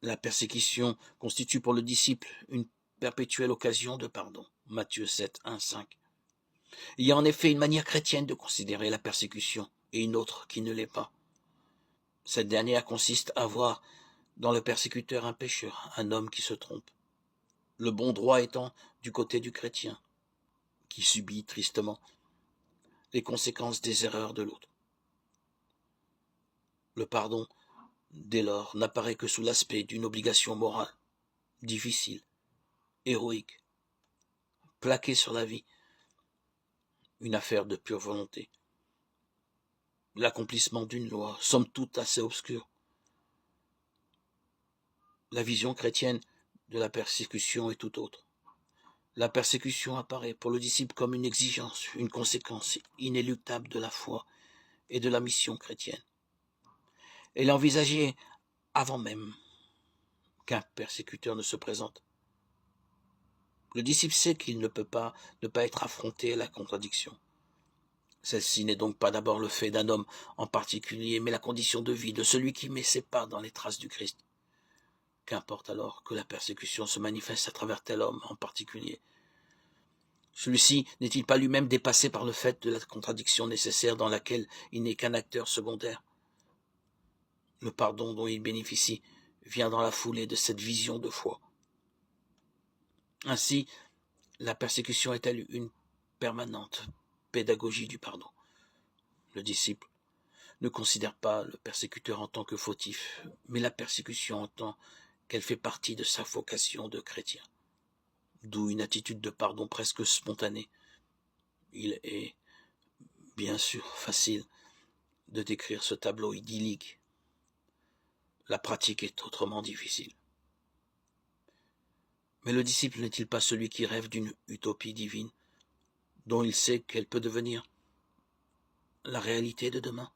La persécution constitue pour le disciple une perpétuelle occasion de pardon. Matthieu 7, 1, 5. Il y a en effet une manière chrétienne de considérer la persécution et une autre qui ne l'est pas. Cette dernière consiste à voir dans le persécuteur un pécheur, un homme qui se trompe. Le bon droit étant du côté du chrétien, qui subit tristement les conséquences des erreurs de l'autre. Le pardon, dès lors, n'apparaît que sous l'aspect d'une obligation morale, difficile, héroïque, plaquée sur la vie, une affaire de pure volonté. L'accomplissement d'une loi, somme toute assez obscure. La vision chrétienne de la persécution est tout autre. La persécution apparaît pour le disciple comme une exigence, une conséquence inéluctable de la foi et de la mission chrétienne. Elle est envisagée avant même qu'un persécuteur ne se présente. Le disciple sait qu'il ne peut pas ne pas être affronté à la contradiction. Celle-ci n'est donc pas d'abord le fait d'un homme en particulier, mais la condition de vie de celui qui met ses pas dans les traces du Christ. Qu'importe alors que la persécution se manifeste à travers tel homme en particulier. Celui-ci n'est-il pas lui-même dépassé par le fait de la contradiction nécessaire dans laquelle il n'est qu'un acteur secondaire? Le pardon dont il bénéficie vient dans la foulée de cette vision de foi. Ainsi, la persécution est-elle une permanente pédagogie du pardon? Le disciple ne considère pas le persécuteur en tant que fautif, mais la persécution en tant qu'elle fait partie de sa vocation de chrétien. D'où une attitude de pardon presque spontanée. Il est, bien sûr, facile de décrire ce tableau idyllique. La pratique est autrement difficile. Mais le disciple n'est-il pas celui qui rêve d'une utopie divine, dont il sait qu'elle peut devenir la réalité de demain?